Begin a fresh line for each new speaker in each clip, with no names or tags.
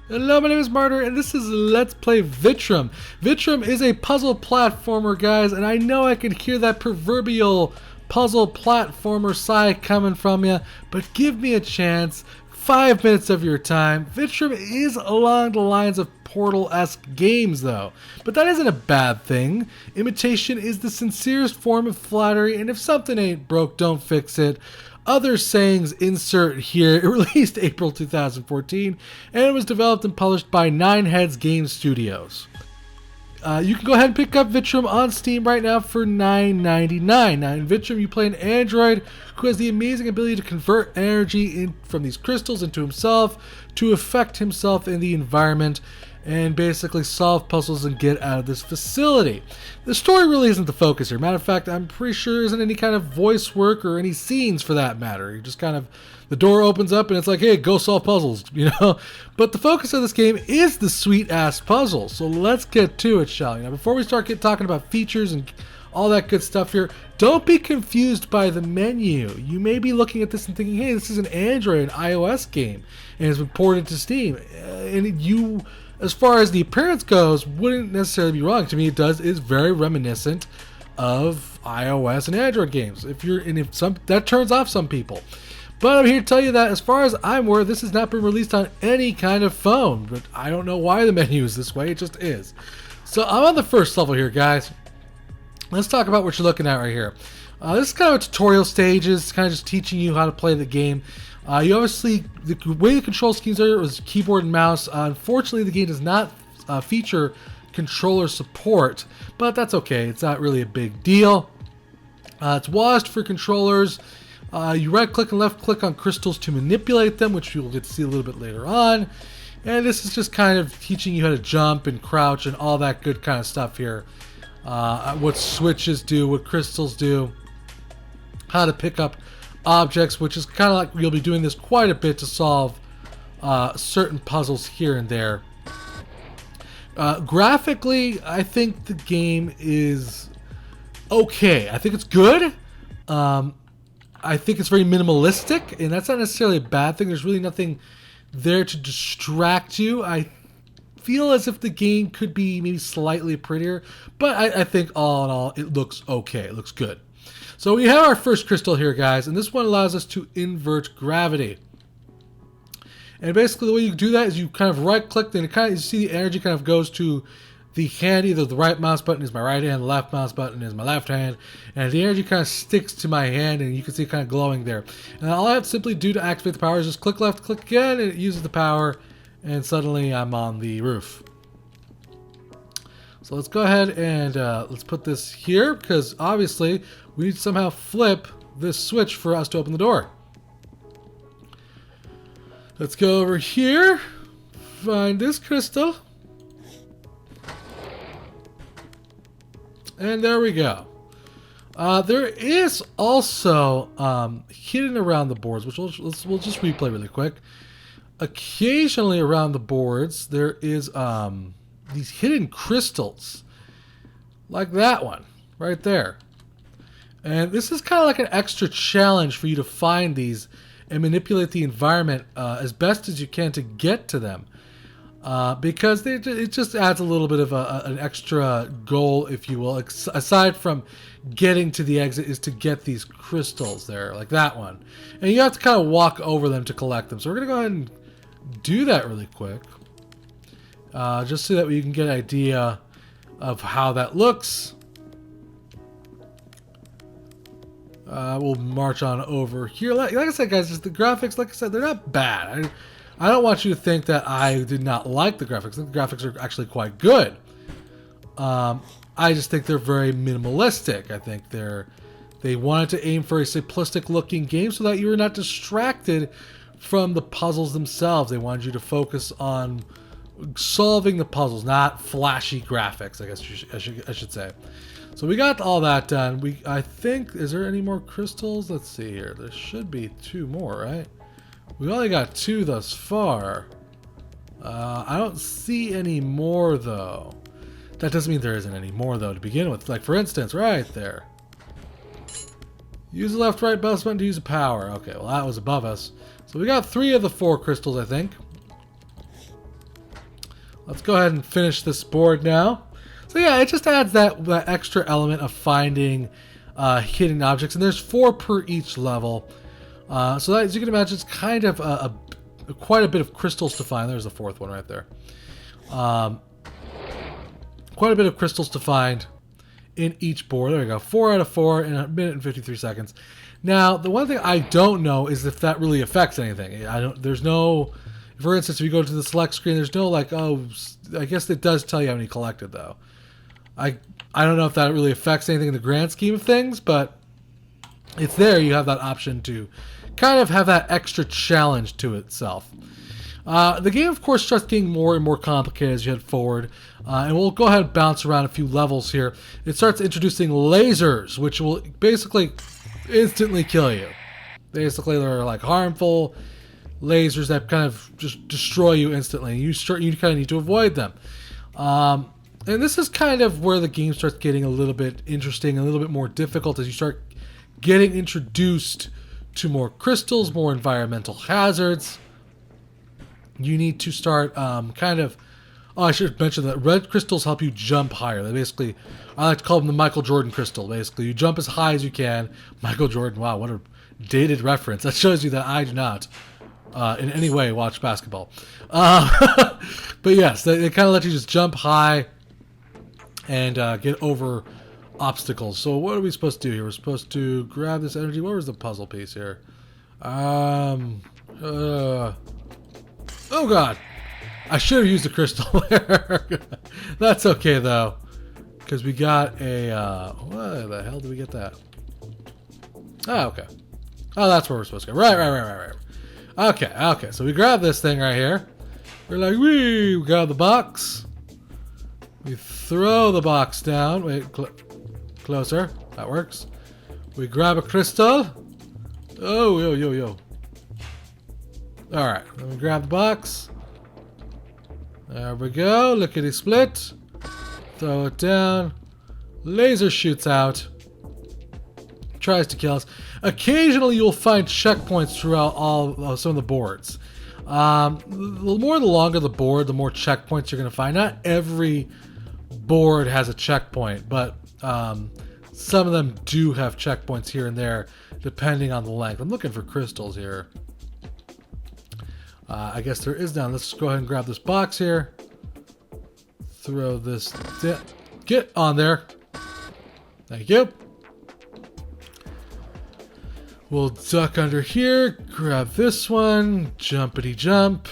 Hello, my name is Martyr, and this is Let's Play Vitrum. Vitrum is a puzzle platformer, guys, and I know I can hear that proverbial puzzle platformer sigh coming from you, but give me a chance. 5 minutes of your time. Vitrum is along the lines of Portal-esque games, though, but that isn't a bad thing. Imitation is the sincerest form of flattery, and if something ain't broke, don't fix it. Other sayings insert here. It released April 2014, and it was developed and published by Nine Heads Game Studios. You can go ahead and pick up Vitrum on Steam right now for $9.99. Now in Vitrum, you play an android who has the amazing ability to convert energy from these crystals into himself to affect himself in the environment and basically solve puzzles and get out of this facility. The story really isn't the focus here. Matter of fact, I'm pretty sure there isn't any kind of voice work or any scenes for that matter. You just kind of, the door opens up and it's like, hey, go solve puzzles, you know? But the focus of this game is the sweet-ass puzzle. So let's get to it, shall we? Now, before we start talking about features and all that good stuff here, don't be confused by the menu. You may be looking at this and thinking, hey, this is an Android and iOS game and it's been ported to Steam. And you, as far as the appearance goes, wouldn't necessarily be wrong. To me, it is very reminiscent of iOS and Android games. That turns off some people. But I'm here to tell you that as far as I'm aware, this has not been released on any kind of phone. But I don't know why the menu is this way. It just is. So I'm on the first level here, guys. Let's talk about what you're looking at right here. This is kind of a tutorial stage. It's kind of just teaching you how to play the game. You obviously, the way the control schemes are was keyboard and mouse. Unfortunately, the game does not feature controller support, but that's okay. It's not really a big deal. It's WASD for controllers. You right-click and left-click on crystals to manipulate them, which you'll get to see a little bit later on. And this is just kind of teaching you how to jump and crouch and all that good kind of stuff here. What switches do, what crystals do, how to pick up objects, which is kind of like you'll be doing this quite a bit to solve certain puzzles here and there. Graphically, I think the game is okay. I think it's good. I think it's very minimalistic, and that's not necessarily a bad thing. There's really nothing there to distract you. I feel as if the game could be maybe slightly prettier, but I think all in all, it looks okay. It looks good. So we have our first crystal here, guys, and this one allows us to invert gravity. And basically the way you do that is you kind of right-click, and you see the energy kind of goes to the hand. Either the right mouse button is my right hand, the left mouse button is my left hand, and the energy kind of sticks to my hand, and you can see it kind of glowing there. And all I have to simply do to activate the power is just click left, click again, and it uses the power, and suddenly I'm on the roof. So let's go ahead and let's put this here, because obviously we need to somehow flip this switch for us to open the door. Let's go over here, find this crystal, and there we go. There is also hidden around the boards, which we'll just replay really quick. Occasionally around the boards there is these hidden crystals, like that one right there. And this is kind of like an extra challenge for you to find these and manipulate the environment as best as you can to get to them. Because it just adds a little bit of an extra goal, if you will, aside from getting to the exit, is to get these crystals there, like that one. And you have to kind of walk over them to collect them. So we're going to go ahead and do that really quick. Just so that we can get an idea of how that looks. We'll march on over here. Like I said, guys, just the graphics, like I said, they're not bad. I don't want you to think that I did not like the graphics. I think the graphics are actually quite good. I just think they're very minimalistic. I think they wanted to aim for a simplistic looking game so that you were not distracted from the puzzles themselves. They wanted you to focus on solving the puzzles, not flashy graphics, I guess I should say. So we got all that done. I think, is there any more crystals? Let's see here. There should be 2 more, right? We only got 2 thus far. I don't see any more, though. That doesn't mean there isn't any more, though, to begin with. Like, for instance, right there. Use the left-right mouse button to use the power. Okay, well, that was above us. So we got 3 of the 4 crystals, I think. Let's go ahead and finish this board now. So yeah, it just adds that extra element of finding hidden objects, and there's 4 per each level. So that, as you can imagine, it's kind of quite a bit of crystals to find. There's the 4th one right there. Quite a bit of crystals to find in each board. There we go. 4 out of 4 in 1 minute and 53 seconds. Now, the one thing I don't know is if that really affects anything. There's no, for instance, if you go to the select screen, there's no like, oh, I guess it does tell you how many collected though. I don't know if that really affects anything in the grand scheme of things, but it's there. You have that option to kind of have that extra challenge to itself. The game, of course, starts getting more and more complicated as you head forward. And we'll go ahead and bounce around a few levels here. It starts introducing lasers, which will basically instantly kill you. Basically, they're like harmful lasers that kind of just destroy you instantly. You kind of need to avoid them. And this is kind of where the game starts getting a little bit interesting, a little bit more difficult as you start getting introduced to more crystals, more environmental hazards. You need to start kind of... Oh, I should mention that red crystals help you jump higher. They basically... I like to call them the Michael Jordan crystal, basically. You jump as high as you can. Michael Jordan, wow, what a dated reference. That shows you that I do not in any way watch basketball. But yes, they kind of let you just jump high and get over obstacles. So what are we supposed to do here? We're supposed to grab this energy. Where was the puzzle piece here? Oh god, I should have used the crystal there. That's okay though, because we got a where the hell did we get that? Oh, okay. Oh, that's where we're supposed to go. Right. Okay, so we grab this thing right here. We're like, we grab the box. We throw the box down. Wait, closer. That works. We grab a crystal. Oh, yo. Alright, then we grab the box. There we go. Lickety split. Throw it down. Laser shoots out. Tries to kill us. Occasionally you'll find checkpoints throughout some of the boards. The longer the board, the more checkpoints you're going to find. Not every board has a checkpoint, but some of them do have checkpoints here and there depending on the length. I'm looking for crystals here. I guess there is none. Let's go ahead and grab this box here. Throw this. Get on there. Thank you. We'll duck under here. Grab this one. Jumpity jump.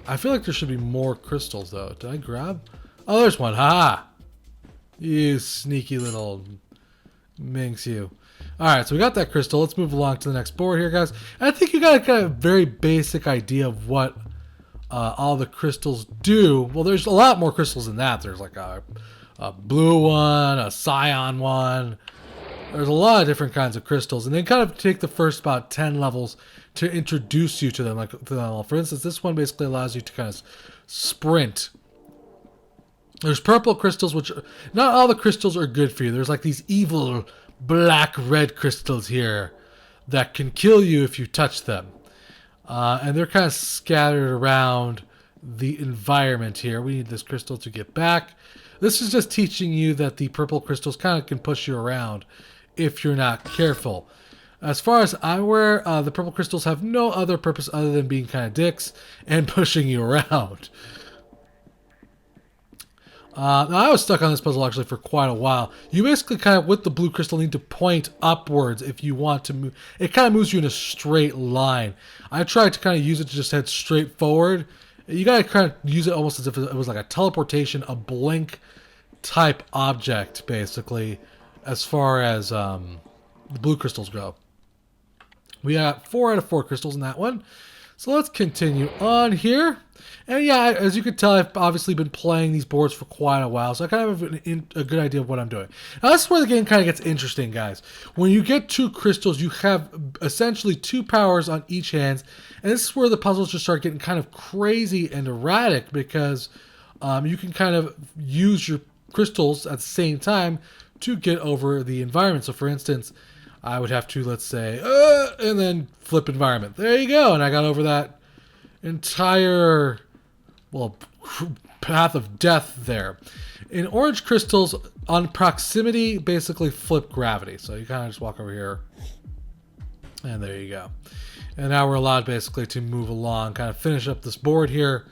I feel like there should be more crystals though. Did I grab? Oh, there's one. Ha! You sneaky little minx, you. Alright, so we got that crystal. Let's move along to the next board here, guys. I think you got a kind of very basic idea of what all the crystals do. Well, there's a lot more crystals than that. There's like a blue one, a cyan one. There's a lot of different kinds of crystals. And they kind of take the first about 10 levels to introduce you to them. For instance, this one basically allows you to kind of sprint. There's purple crystals, which not all the crystals are good for you. There's like these evil black-red crystals here that can kill you if you touch them. And they're kind of scattered around the environment here. We need this crystal to get back. This is just teaching you that the purple crystals kind of can push you around if you're not careful. As far as I'm aware, the purple crystals have no other purpose other than being kind of dicks and pushing you around. Now, I was stuck on this puzzle actually for quite a while. You basically kind of, with the blue crystal, need to point upwards if you want to move. It kind of moves you in a straight line. I tried to kind of use it to just head straight forward. You got to kind of use it almost as if it was like a teleportation, a blink type object, basically, as far as the blue crystals go. We got 4 out of 4 crystals in that one. So let's continue on here. And yeah, as you can tell, I've obviously been playing these boards for quite a while, so I kind of have a good idea of what I'm doing. Now, this is where the game kind of gets interesting, guys. When you get 2 crystals, you have essentially 2 powers on each hand, and this is where the puzzles just start getting kind of crazy and erratic, because you can kind of use your crystals at the same time to get over the environment. So, for instance, I would have to, let's say, and then flip environment. There you go, and I got over that entire well, path of death there. In orange crystals, on proximity, basically flip gravity. So you kind of just walk over here, and there you go. And now we're allowed basically to move along, kind of finish up this board here.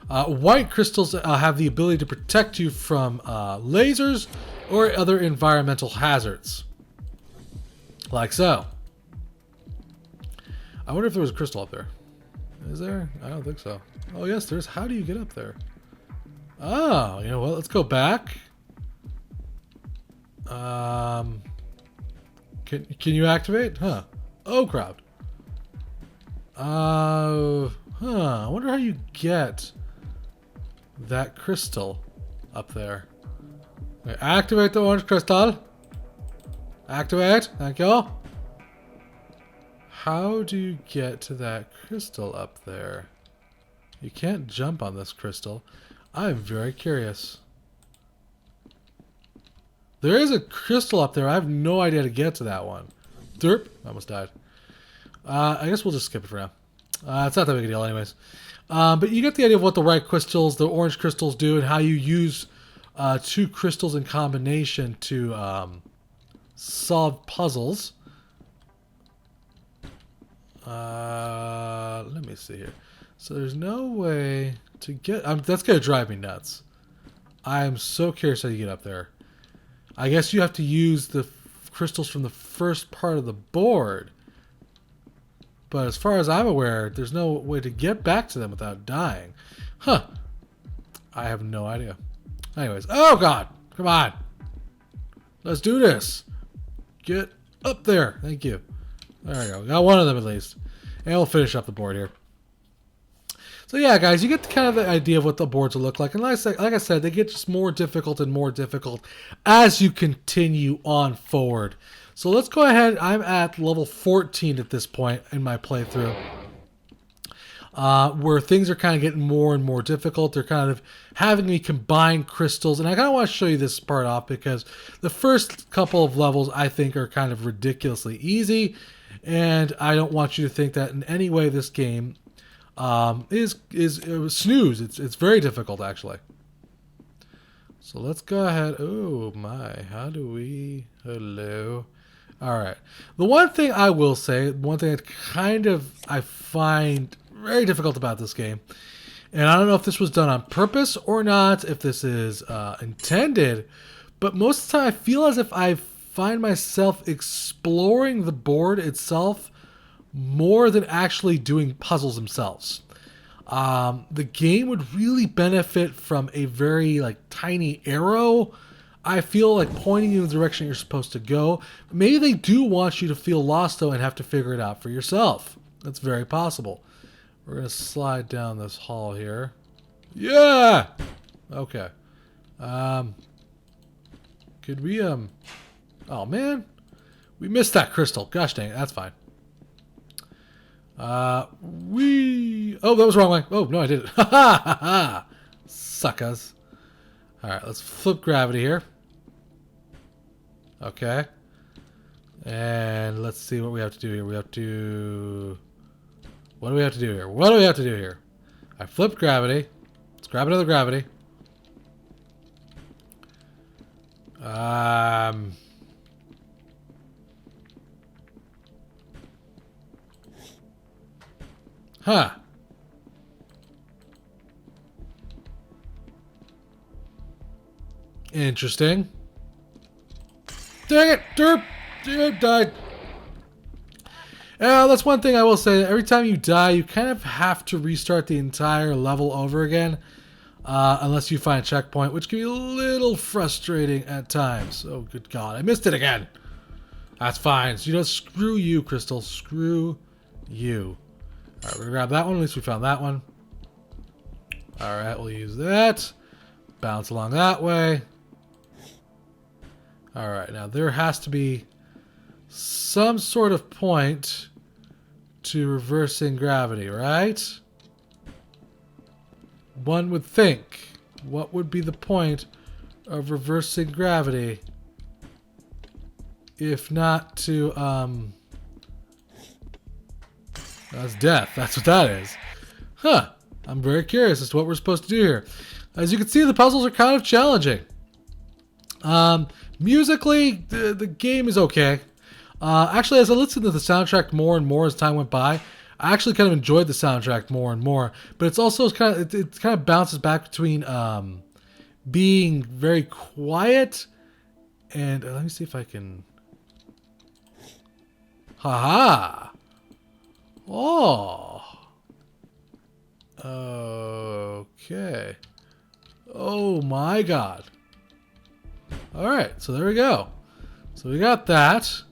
White crystals have the ability to protect you from lasers or other environmental hazards. Like so. I wonder if there was a crystal up there. Is there? I don't think so. Oh, yes, there's. How do you get up there? Oh, you know what? Let's go back. Can you activate? Huh. Oh, crowd. I wonder how you get that crystal up there. Okay, activate the orange crystal. Activate. Thank you. How do you get to that crystal up there? You can't jump on this crystal. I'm very curious. There is a crystal up there. I have no idea how to get to that one. Derp. I almost died. I guess we'll just skip it for now. It's not that big a deal anyways. But you get the idea of what the white crystals, the orange crystals do, and how you use two crystals in combination to solve puzzles. Let me see here. So there's no way to get... that's going to drive me nuts. I am so curious how you get up there. I guess you have to use the crystals from the first part of the board. But as far as I'm aware, there's no way to get back to them without dying. Huh. I have no idea. Anyways. Oh, God. Come on. Let's do this. Get up there. Thank you. There we go. We got one of them at least. And we'll finish up the board here. So yeah, guys, you get kind of the idea of what the boards will look like. And like I said, they get just more difficult and more difficult as you continue on forward. So let's go ahead. I'm at level 14 at this point in my playthrough. Where things are kind of getting more and more difficult. They're kind of having me combine crystals. And I kind of want to show you this part off because the first couple of levels I think are kind of ridiculously easy. And I don't want you to think that in any way this game is snooze. It's very difficult actually. So let's go ahead. Oh my, how do we... Hello. All right. The one thing I will say, one thing that I find very difficult about this game, and I don't know if this was done on purpose or not, if this is intended, but most of the time I feel as if I find myself exploring the board itself more than actually doing puzzles themselves. The game would really benefit from a very tiny arrow. I feel like pointing you in the direction you're supposed to go. Maybe they do want you to feel lost though and have to figure it out for yourself. That's very possible. We're going to slide down this hall here. Yeah! Okay. Could we, oh man. We missed that crystal. Gosh dang it. That's fine. Oh, that was the wrong way. Oh, no, I did it. Ha ha ha ha. Suckers. Alright, let's flip gravity here. Okay. And let's see what we have to do here. We have to... What do we have to do here? What do we have to do here? I flipped gravity. Let's grab another gravity. Huh. Interesting. Dang it! Derp! Derp died. That's one thing I will say. Every time you die, you kind of have to restart the entire level over again. Unless you find a checkpoint, which can be a little frustrating at times. Oh, good God. I missed it again. That's fine. So, screw you, Crystal. Screw you. Alright, we're going to grab that one. At least we found that one. Alright, we'll use that. Bounce along that way. Alright, now there has to be some sort of point to reversing gravity, right? One would think. What would be the point of reversing gravity if not to, that's death. That's what that is. Huh. I'm very curious as to what we're supposed to do here. As you can see, the puzzles are kind of challenging. Musically, the game is okay. Actually, as I listened to the soundtrack more and more as time went by, I actually kind of enjoyed the soundtrack more and more. But it's also kind of it kind of bounces back between being very quiet and let me see if I can. Haha. Oh. Okay. Oh my God. All right, so there we go. So we got that.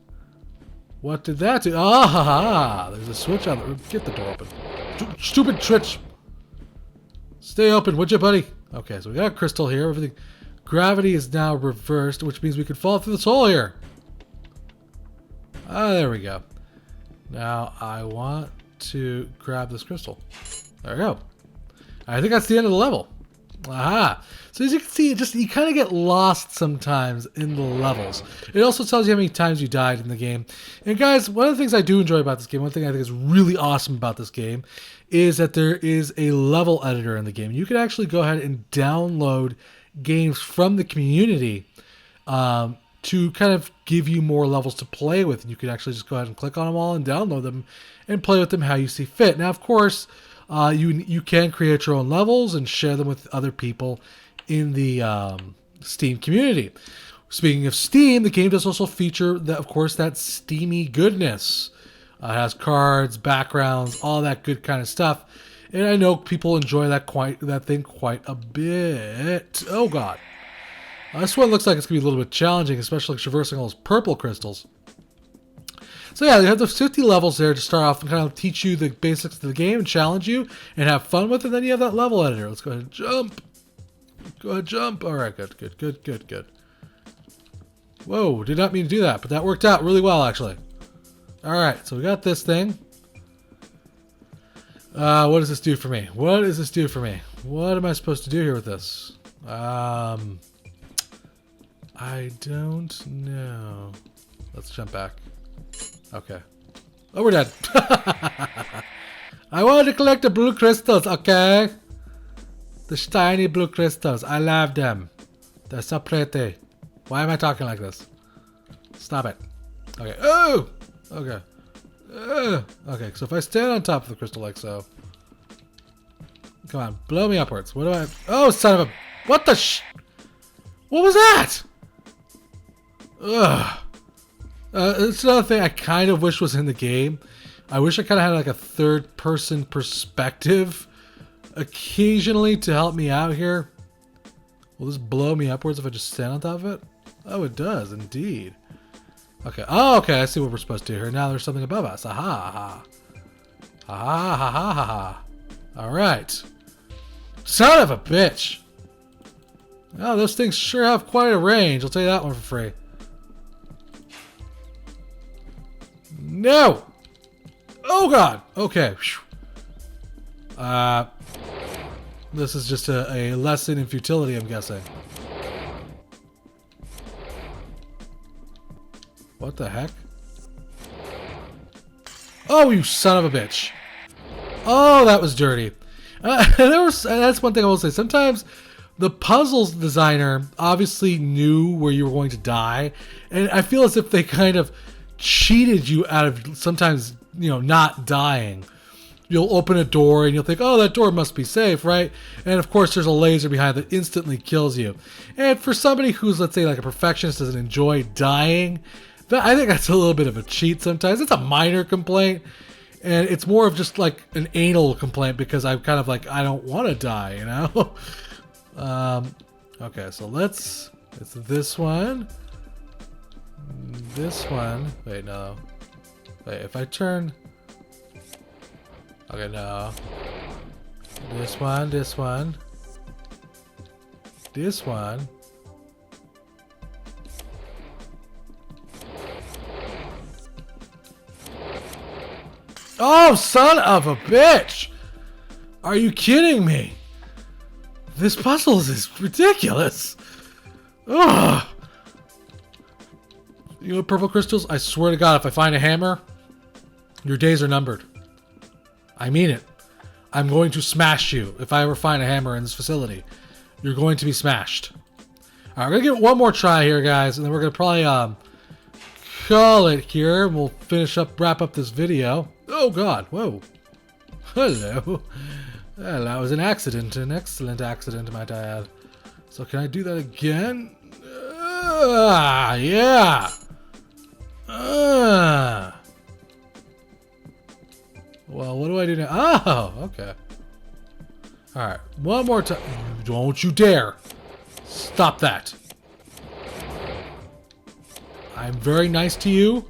What did that do? Ah, ha, ha. There's a switch on the... Get the door open. Stupid switch. Stay open, would you, buddy? Okay, so we got a crystal here. Everything. Gravity is now reversed, which means we can fall through this hole here. Ah, there we go. Now I want to grab this crystal. There we go. I think that's the end of the level. Aha. So as you can see, you kind of get lost sometimes in the levels. It also tells you how many times you died in the game. And guys, one of the things I do enjoy about this game, one thing I think is really awesome about this game, is that there is a level editor in the game. You can actually go ahead and download games from the community to kind of give you more levels to play with. And you can actually just go ahead and click on them all and download them and play with them how you see fit. Now, of course, you can create your own levels and share them with other people in the Steam community. Speaking of Steam, the game does also feature, of course, that steamy goodness. It has cards, backgrounds, all that good kind of stuff. And I know people enjoy that thing quite a bit. Oh, God. This one looks like it's going to be a little bit challenging, especially traversing all those purple crystals. So yeah, you have those 50 levels there to start off and kind of teach you the basics of the game and challenge you and have fun with it. Then you have that level editor. Let's go ahead and jump. Go ahead, jump. All right, good. Whoa, did not mean to do that, but that worked out really well, actually. All right, so we got this thing. What does this do for me? What am I supposed to do here with this? I don't know. Let's jump back. Okay. Oh, we're dead. I wanted to collect the blue crystals, okay? The shiny blue crystals. I love them. They're so pretty. Why am I talking like this? Stop it. Okay. Oh! Okay. Okay, so if I stand on top of the crystal like so. Come on, blow me upwards. What do I... Oh, son of a... What the What was that? Ugh. It's another thing I kind of wish was in the game. I wish I kind of had like a third-person perspective occasionally to help me out here. Will this blow me upwards if I just stand on top of it? Oh, it does, indeed. Okay. Oh, okay. I see what we're supposed to do here. Now there's something above us. Aha, aha. Aha, ha, ha, ha, ha. All right. Son of a bitch. Oh, those things sure have quite a range. I'll tell you that one for free. No! Oh, God. Okay. This is just a lesson in futility, I'm guessing. What the heck? Oh, you son of a bitch. Oh, that was dirty. That's one thing I will say. Sometimes the puzzles designer obviously knew where you were going to die. And I feel as if they kind of cheated you out of sometimes, not dying. You'll open a door and you'll think, oh, that door must be safe, right? And of course, there's a laser behind that instantly kills you. And for somebody who's, let's say, like a perfectionist, doesn't enjoy dying, I think that's a little bit of a cheat sometimes. It's a minor complaint. And it's more of just like an anal complaint because I'm kind of like, I don't want to die, Okay, so it's this one. This one. Wait, no. Wait, if I turn... Okay, no. This one. This one. Oh, son of a bitch! Are you kidding me? This puzzle is ridiculous. Ugh. You know, purple crystals, I swear to God, if I find a hammer, your days are numbered. I mean it. I'm going to smash you if I ever find a hammer in this facility. You're going to be smashed. Alright, we're going to give it one more try here, guys, and then we're going to probably call it here. We'll wrap up this video. Oh, God. Whoa. Hello. Well, that was an accident. An excellent accident, might I add. So can I do that again? Yeah. Well, what do I do now? Oh, okay. Alright, one more time. Don't you dare. Stop that. I'm very nice to you.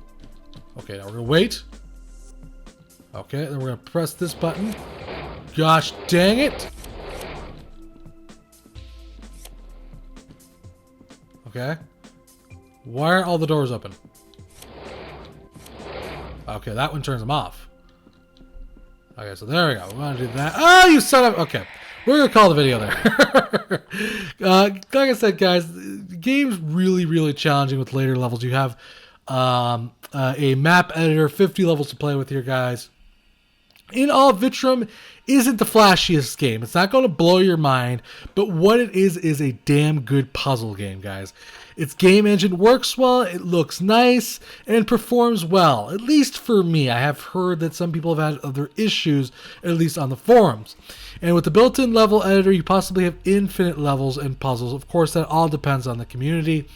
Okay, now we're going to wait. Okay, then we're going to press this button. Gosh dang it. Okay. Why aren't all the doors open? Okay, that one turns them off. Okay, so there we go. We're going to do that. Oh, you son of... Okay. We're going to call the video there. Like I said, guys, the game's really, really challenging with later levels. You have a map editor, 50 levels to play with here, guys. In all, Vitrum isn't the flashiest game. It's not going to blow your mind, but what it is a damn good puzzle game, guys. Its game engine works well, it looks nice, and performs well. At least for me. I have heard that some people have had other issues, at least on the forums. And with the built-in level editor, you possibly have infinite levels and puzzles. Of course, that all depends on the community.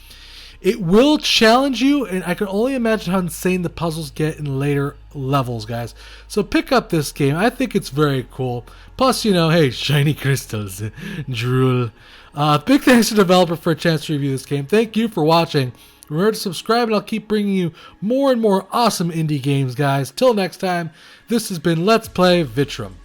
It will challenge you, and I can only imagine how insane the puzzles get in later levels, guys. So pick up this game. I think it's very cool. Plus, you know, hey, shiny crystals, drool. Big thanks to the developer for a chance to review this game. Thank you for watching. Remember to subscribe, and I'll keep bringing you more and more awesome indie games, guys. Till next time, this has been Let's Play Vitrum.